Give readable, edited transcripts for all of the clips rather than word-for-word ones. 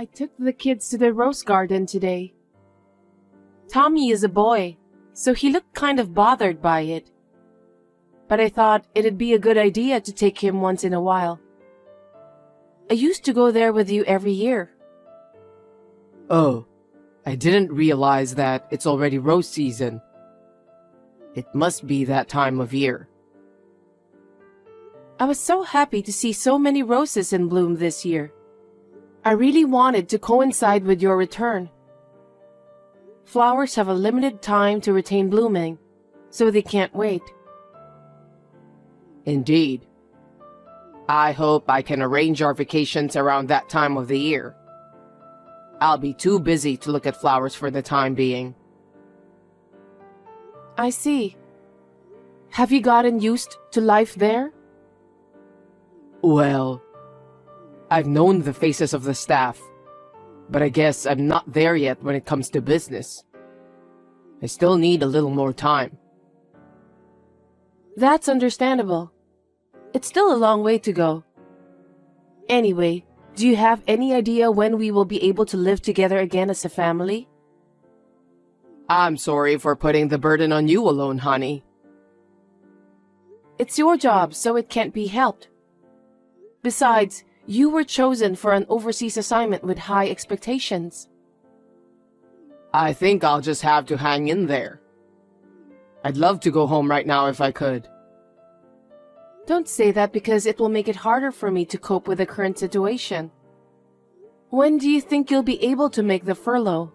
I took the kids to the rose garden today. Tommy is a boy, so he looked kind of bothered by it. But I thought it'd be a good idea to take him once in a while. I used to go there with you every year. Oh, I didn't realize that it's already rose season. It must be that time of year. I was so happy to see so many roses in bloom this year. I really wanted to coincide with your return. Flowers have a limited time to retain blooming, so they can't wait. Indeed. I hope I can arrange our vacations around that time of the year. I'll be too busy to look at flowers for the time being. I see. Have you gotten used to life there? Well, I've known the faces of the staff, but I guess I'm not there yet when it comes to business. I still need a little more time. That's understandable. It's still a long way to go. Anyway, do you have any idea when we will be able to live together again as a family? I'm sorry for putting the burden on you alone, honey. It's your job, so it can't be helped. Besides, you were chosen for an overseas assignment with high expectations. I think I'll just have to hang in there. I'd love to go home right now if I could. Don't say that because it will make it harder for me to cope with the current situation. When do you think you'll be able to make the furlough?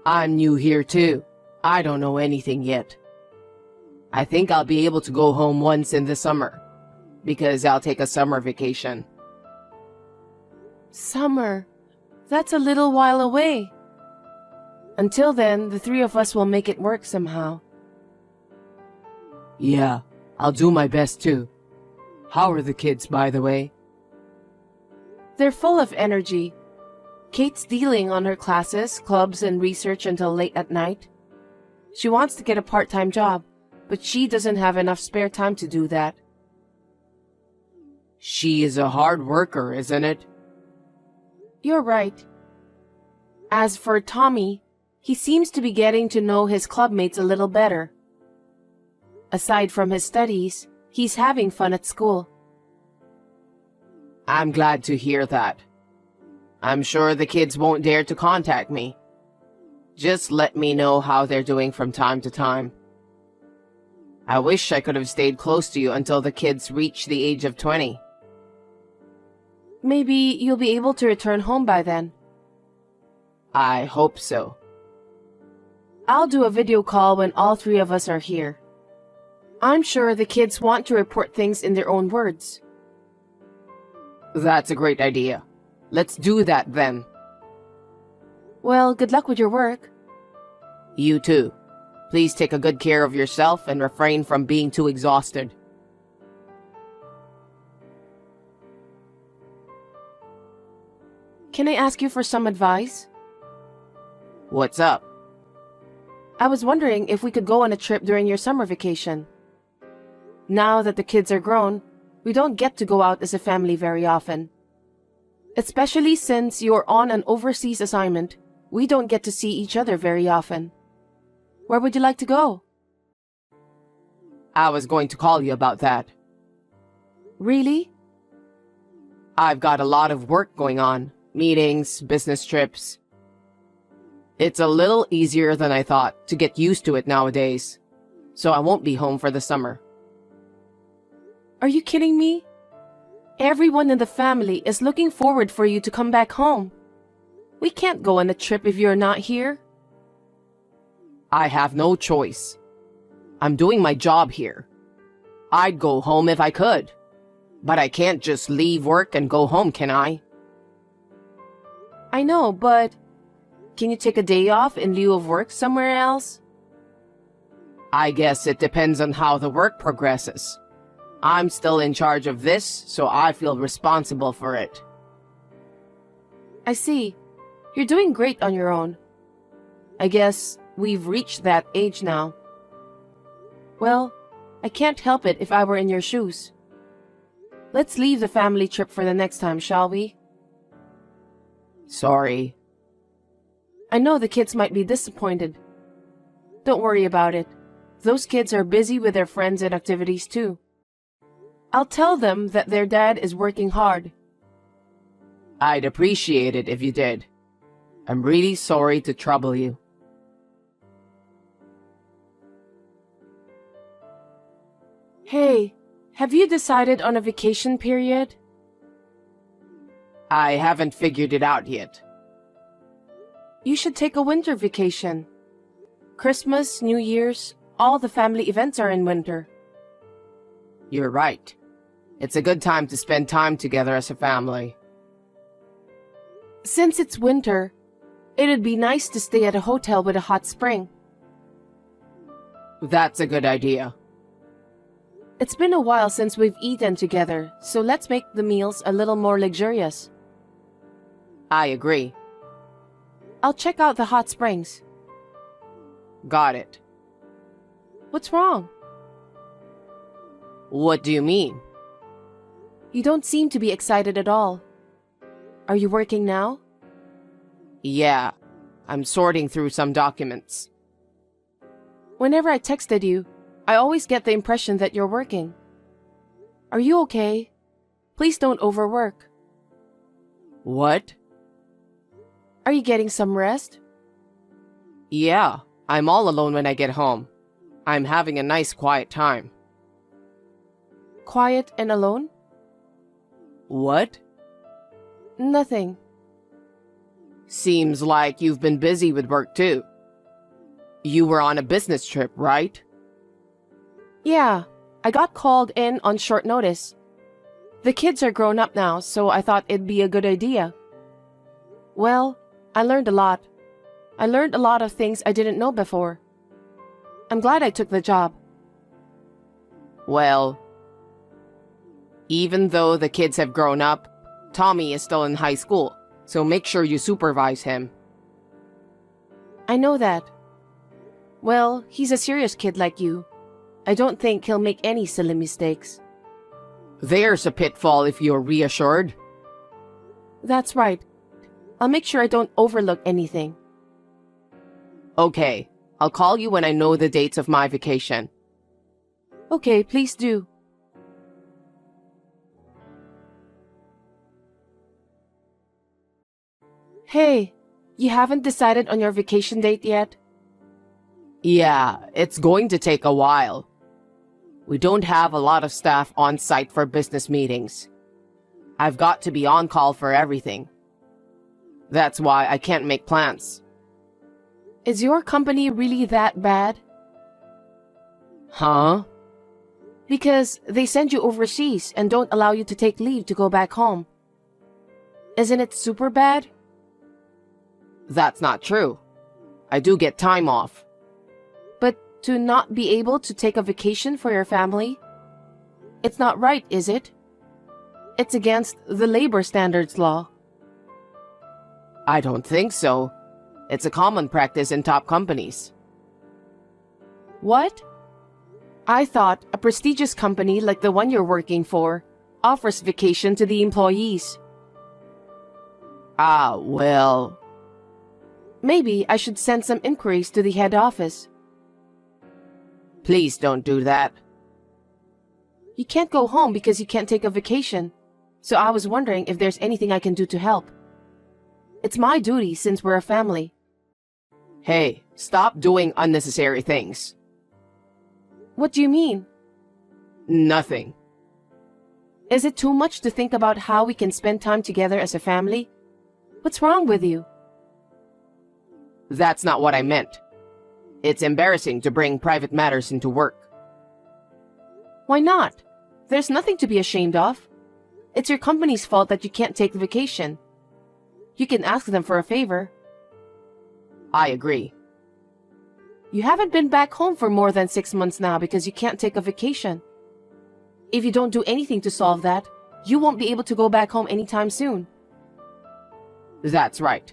I'm new here too. I don't know anything yet. I think I'll be able to go home once in the summer, because I'll take a summer vacation. Summer? That's a little while away. Until then, the three of us will make it work somehow. Yeah, I'll do my best too. How are the kids, by the way? They're full of energy. Kate's dealing on her classes, clubs, and research until late at night. She wants to get a part-time job, but she doesn't have enough spare time to do that. She is a hard worker, isn't it? You're right. As for Tommy, he seems to be getting to know his clubmates a little better. Aside from his studies, he's having fun at school. I'm glad to hear that. I'm sure the kids won't dare to contact me. Just let me know how they're doing from time to time. I wish I could have stayed close to you until the kids reach the age of 20. Maybe you'll be able to return home by then. I hope so. I'll do a video call when all three of us are here. I'm sure the kids want to report things in their own words. That's a great idea. Let's do that then. Well, good luck with your work. You too. Please take a good care of yourself and refrain from being too exhausted. Can I ask you for some advice? What's up? I was wondering if we could go on a trip during your summer vacation. Now that the kids are grown, we don't get to go out as a family very often. Especially since you're on an overseas assignment, we don't get to see each other very often. Where would you like to go? I was going to call you about that. Really? I've got a lot of work going on. Meetings, business trips. It's a little easier than I thought to get used to it nowadays. So I won't be home for the summer. Are you kidding me? Everyone in the family is looking forward for you to come back home. We can't go on a trip if you're not here. I have no choice. I'm doing my job here. I'd go home if I could. But I can't just leave work and go home, can I? I know, but can you take a day off in lieu of work somewhere else? I guess it depends on how the work progresses. I'm still in charge of this, so I feel responsible for it. I see. You're doing great on your own. I guess we've reached that age now. Well, I can't help it if I were in your shoes. Let's leave the family trip for the next time, shall we? Sorry. I know the kids might be disappointed. Don't worry about it. Those kids are busy with their friends and activities too. I'll tell them that their dad is working hard. I'd appreciate it if you did. I'm really sorry to trouble you. Hey, have you decided on a vacation period? I haven't figured it out yet. You should take a winter vacation. Christmas, New Year's, all the family events are in winter. You're right. It's a good time to spend time together as a family. Since it's winter, it'd be nice to stay at a hotel with a hot spring. That's a good idea. It's been a while since we've eaten together, so let's make the meals a little more luxurious. I agree. I'll check out the hot springs. Got it. What's wrong? What do you mean? You don't seem to be excited at all. Are you working now? Yeah, I'm sorting through some documents. Whenever I texted you, I always get the impression that you're working. Are you okay? Please don't overwork. What? Are you getting some rest? Yeah, I'm all alone when I get home. I'm having a nice quiet time. Quiet and alone? What? Nothing. Seems like you've been busy with work too. You were on a business trip, right? Yeah, I got called in on short notice. The kids are grown up now, so I thought it'd be a good idea. Well, I learned a lot. I learned a lot of things I didn't know before. I'm glad I took the job. Well, even though the kids have grown up, Tommy is still in high school, so make sure you supervise him. I know that. Well, he's a serious kid like you. I don't think he'll make any silly mistakes. There's a pitfall if you're reassured. That's right. I'll make sure I don't overlook anything. Okay, I'll call you when I know the dates of my vacation. Okay, please do. Hey, you haven't decided on your vacation date yet? Yeah, it's going to take a while. We don't have a lot of staff on site for business meetings. I've got to be on call for everything. That's why I can't make plans. Is your company really that bad? Huh? Because they send you overseas and don't allow you to take leave to go back home. Isn't it super bad? That's not true. I do get time off. But to not be able to take a vacation for your family? It's not right, is it? It's against the labor standards law. I don't think so. It's a common practice in top companies. What? I thought a prestigious company like the one you're working for offers vacation to the employees. Ah, well... Maybe I should send some inquiries to the head office. Please don't do that. You can't go home because you can't take a vacation. So I was wondering if there's anything I can do to help. It's my duty since we're a family. Hey, stop doing unnecessary things. What do you mean? Nothing. Is it too much to think about how we can spend time together as a family? What's wrong with you? That's not what I meant. It's embarrassing to bring private matters into work. Why not? There's nothing to be ashamed of. It's your company's fault that you can't take the vacation. You can ask them for a favor. I agree. You haven't been back home for more than 6 months now because you can't take a vacation. If you don't do anything to solve that, you won't be able to go back home anytime soon. That's right.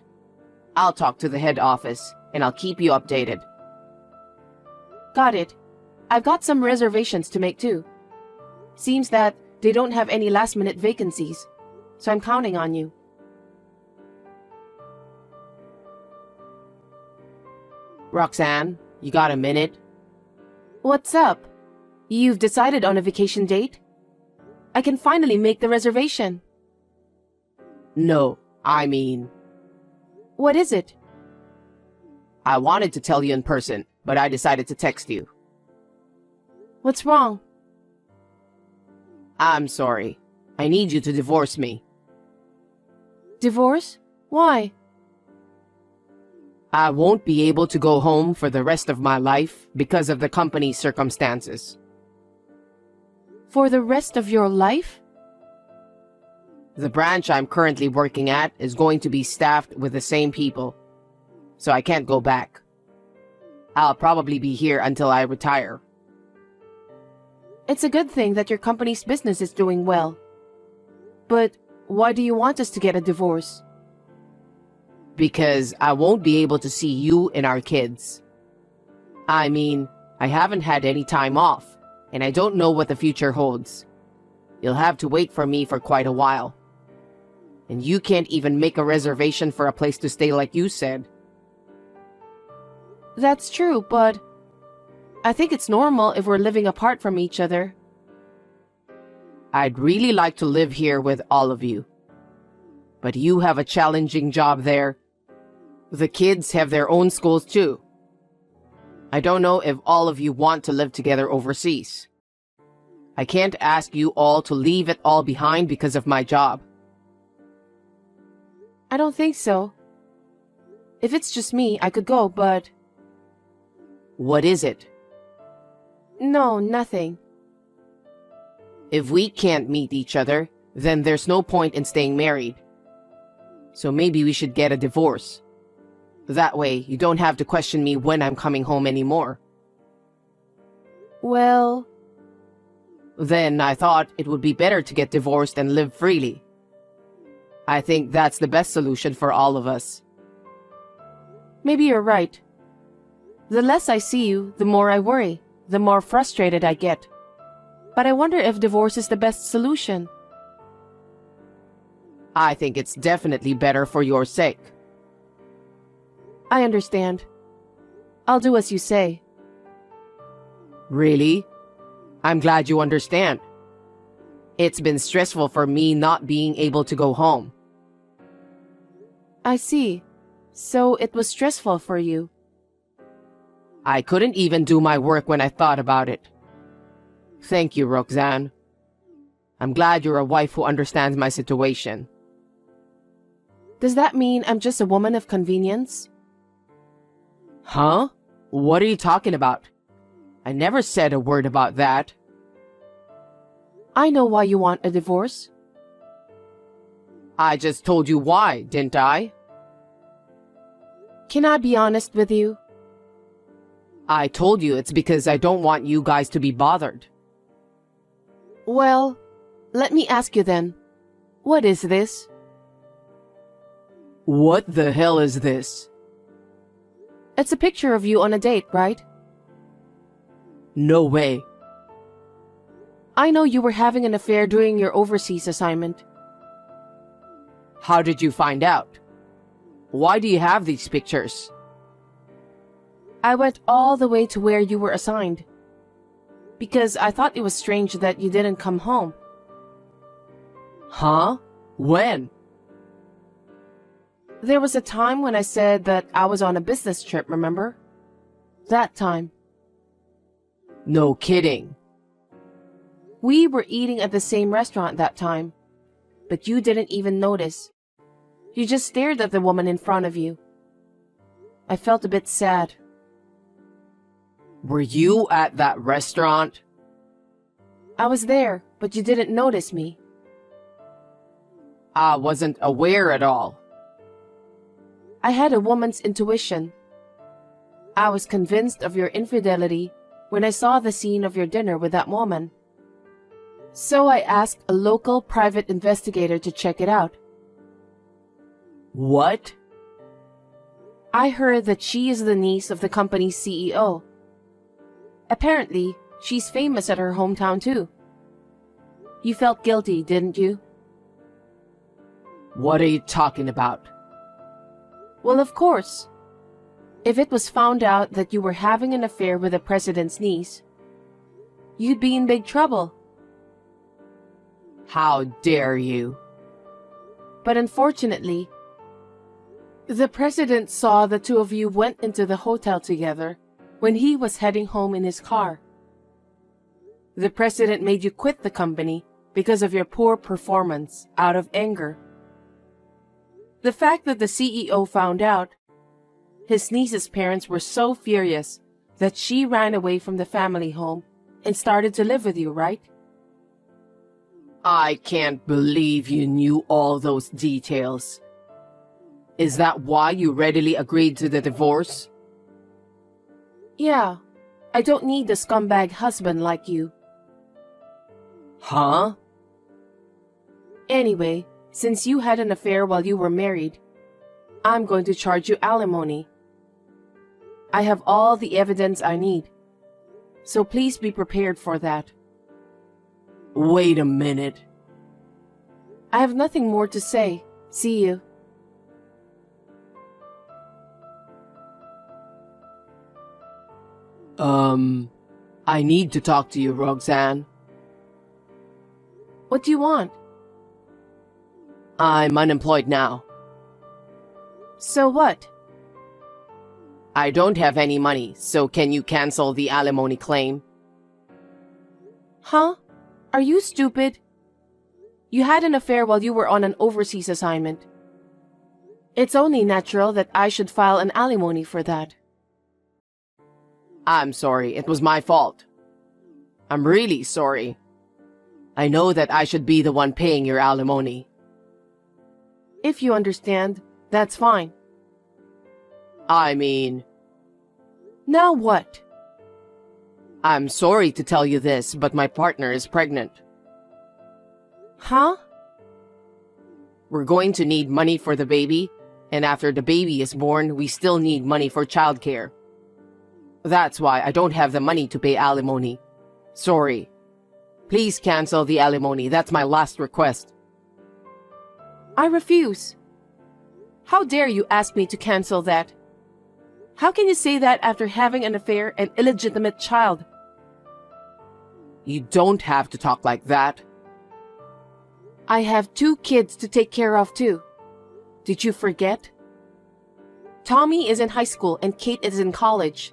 I'll talk to the head office, and I'll keep you updated. Got it. I've got some reservations to make too. Seems that they don't have any last-minute vacancies, so I'm counting on you. Roxanne, you got a minute? What's up? You've decided on a vacation date? I can finally make the reservation. No, I mean, What is it? I wanted to tell you in person, but I decided to text you. What's wrong? I'm sorry. I need you to divorce me. Divorce? Why? I won't be able to go home for the rest of my life because of the company's circumstances. For the rest of your life? The branch I'm currently working at is going to be staffed with the same people, so I can't go back. I'll probably be here until I retire. It's a good thing that your company's business is doing well. But why do you want us to get a divorce? Because I won't be able to see you and our kids. I mean, I haven't had any time off, and I don't know what the future holds. You'll have to wait for me for quite a while. And you can't even make a reservation for a place to stay like you said. That's true, but I think it's normal if we're living apart from each other. I'd really like to live here with all of you. But you have a challenging job there. The kids have their own schools too. I don't know if all of you want to live together overseas. I can't ask you all to leave it all behind because of my job. I don't think so. If it's just me, I could go, but What is it? no, nothing. If we can't meet each other, then there's no point in staying married. So maybe we should get a divorce. That way, you don't have to question me when I'm coming home anymore. Well, Then I thought it would be better to get divorced and live freely. I think that's the best solution for all of us. maybe you're right. The less I see you, the more I worry, the more frustrated I get. But I wonder if divorce is the best solution. I think it's definitely better for your sake. I understand. I'll do as you say. Really? I'm glad you understand. It's been stressful for me not being able to go home. I see. So it was stressful for you. I couldn't even do my work when I thought about it. Thank you, Roxanne. I'm glad you're a wife who understands my situation. Does that mean I'm just a woman of convenience? Huh? What are you talking about? I never said a word about that. I know why you want a divorce. I just told you why, didn't I? Can I be honest with you? I told you it's because I don't want you guys to be bothered. Well, let me ask you then. What is this? What the hell is this? It's a picture of you on a date, right? No way. I know you were having an affair during your overseas assignment. How did you find out? Why do you have these pictures? I went all the way to where you were assigned. Because I thought it was strange that you didn't come home. Huh? When? There was a time when I said that I was on a business trip, remember? That time. No kidding. We were eating at the same restaurant that time, but you didn't even notice. You just stared at the woman in front of you. I felt a bit sad. Were you at that restaurant? I was there, but you didn't notice me. I wasn't aware at all. I had a woman's intuition. I was convinced of your infidelity when I saw the scene of your dinner with that woman. So I asked a local private investigator to check it out. What? I heard that she is the niece of the company's CEO. Apparently, she's famous at her hometown too. You felt guilty, didn't you? What are you talking about? Well, of course. If it was found out that you were having an affair with the president's niece, you'd be in big trouble. How dare you? But unfortunately, the president saw the two of you went into the hotel together when he was heading home in his car. The president made you quit the company because of your poor performance out of anger. The fact that the CEO found out, his niece's parents were so furious that she ran away from the family home and started to live with you, right? I can't believe you knew all those details. Is that why you readily agreed to the divorce? Yeah, I don't need a scumbag husband like you. Huh? Anyway, since you had an affair while you were married, I'm going to charge you alimony. I have all the evidence I need, so please be prepared for that. Wait a minute. I have nothing more to say. See you. I need to talk to you, Roxanne. What do you want? I'm unemployed now. So what? I don't have any money, so can you cancel the alimony claim? Huh? Are you stupid? You had an affair while you were on an overseas assignment. It's only natural that I should file an alimony for that. I'm sorry, it was my fault. I'm really sorry. I know that I should be the one paying your alimony. If you understand, that's fine. I mean, Now what? I'm sorry to tell you this, but my partner is pregnant. Huh? We're going to need money for the baby, and after the baby is born, we still need money for childcare. That's why I don't have the money to pay alimony. Sorry. Please cancel the alimony. That's my last request. I refuse. How dare you ask me to cancel that? How can you say that after having an affair and illegitimate child? You don't have to talk like that. I have 2 kids to take care of too. Did you forget? Tommy is in high school and Kate is in college.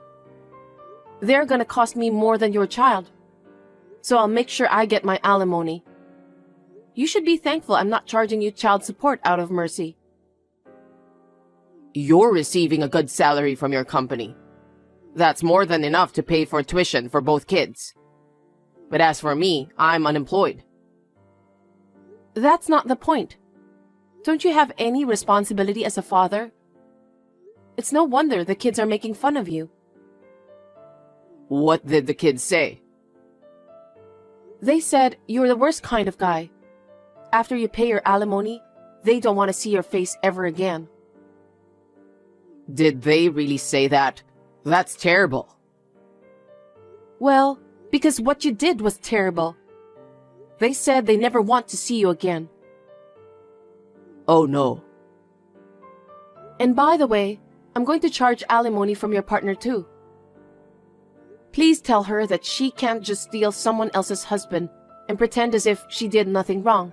They're gonna cost me more than your child. So I'll make sure I get my alimony. You should be thankful I'm not charging you child support out of mercy. You're receiving a good salary from your company. That's more than enough to pay for tuition for both kids. But as for me, I'm unemployed. That's not the point. Don't you have any responsibility as a father? It's no wonder the kids are making fun of you. What did the kids say? They said you're the worst kind of guy. After you pay your alimony, they don't want to see your face ever again. Did they really say that? That's terrible. Well, because what you did was terrible. They said they never want to see you again. Oh no. And by the way, I'm going to charge alimony from your partner too. Please tell her that she can't just steal someone else's husband and pretend as if she did nothing wrong.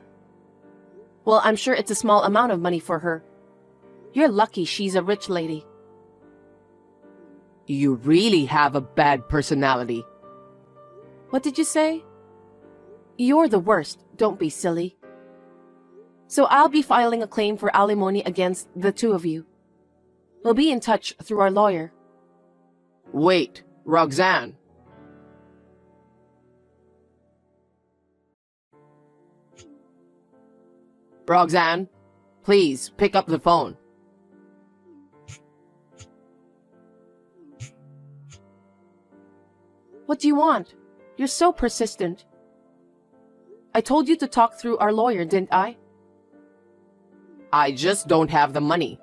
Well, I'm sure it's a small amount of money for her. You're lucky she's a rich lady. You really have a bad personality. What did you say? You're the worst, don't be silly. So I'll be filing a claim for alimony against the 2 of you. We'll be in touch through our lawyer. Wait, Roxanne. Roxanne, please pick up the phone. What do you want? You're so persistent. I told you to talk through our lawyer, didn't I? I just don't have the money.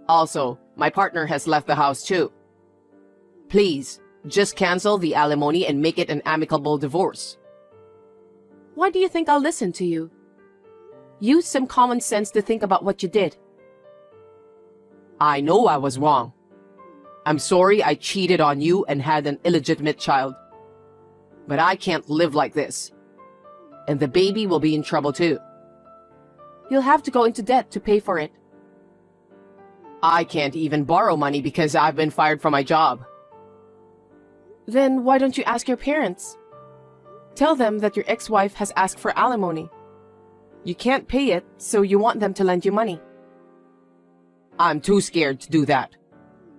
Also, my partner has left the house too. Please, just cancel the alimony and make it an amicable divorce. Why do you think I'll listen to you? Use some common sense to think about what you did. I know I was wrong. I'm sorry I cheated on you and had an illegitimate child. But I can't live like this. And the baby will be in trouble too. You'll have to go into debt to pay for it. I can't even borrow money because I've been fired from my job. Then why don't you ask your parents? Tell them that your ex-wife has asked for alimony. You can't pay it, so you want them to lend you money. I'm too scared to do that.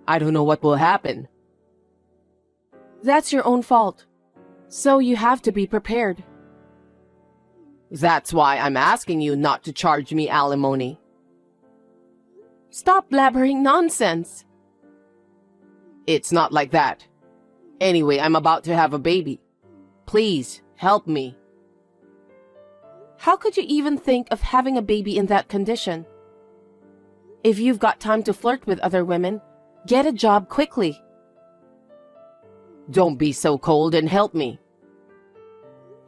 I don't know what will happen. That's your own fault. So you have to be prepared. That's why I'm asking you not to charge me alimony. Stop blabbering nonsense. It's not like that. Anyway, I'm about to have a baby. Please, help me. How could you even think of having a baby in that condition? If you've got time to flirt with other women, get a job quickly. Don't be so cold and help me.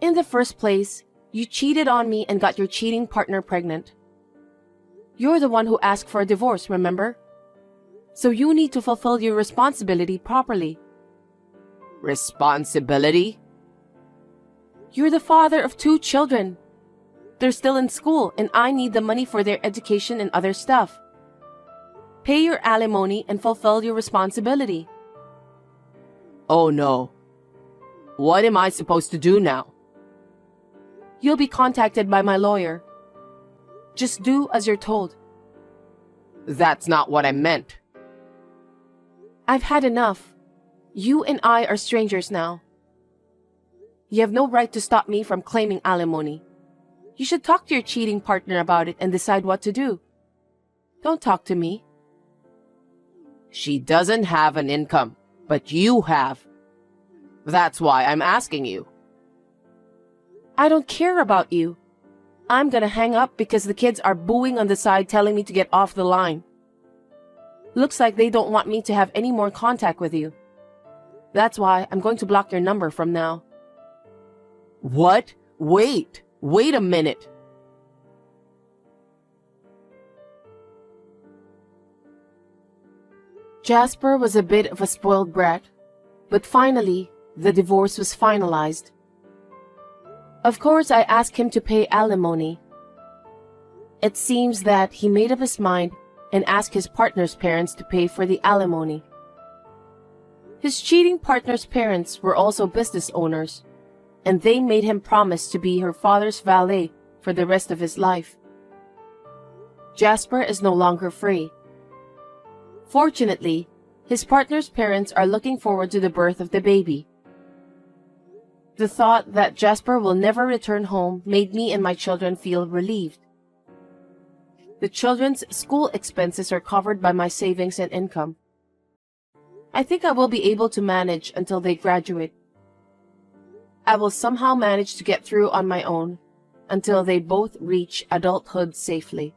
In the first place, you cheated on me and got your cheating partner pregnant. You're the one who asked for a divorce, remember? So you need to fulfill your responsibility properly. Responsibility? You're the father of 2 children. They're still in school and I need the money for their education and other stuff. Pay your alimony and fulfill your responsibility. Oh no. What am I supposed to do now? You'll be contacted by my lawyer. Just do as you're told. That's not what I meant. I've had enough. You and I are strangers now. You have no right to stop me from claiming alimony. You should talk to your cheating partner about it and decide what to do. Don't talk to me. She doesn't have an income, but you have. That's why I'm asking you. I don't care about you. I'm gonna hang up because the kids are booing on the side telling me to get off the line. Looks like they don't want me to have any more contact with you. That's why I'm going to block your number from now. What? Wait a minute. Jasper was a bit of a spoiled brat, but finally, the divorce was finalized. Of course, I asked him to pay alimony. It seems that he made up his mind and asked his partner's parents to pay for the alimony. His cheating partner's parents were also business owners, and they made him promise to be her father's valet for the rest of his life. Jasper is no longer free. Fortunately, his partner's parents are looking forward to the birth of the baby. The thought that Jasper will never return home made me and my children feel relieved. The children's school expenses are covered by my savings and income. I think I will be able to manage until they graduate. I will somehow manage to get through on my own until they both reach adulthood safely.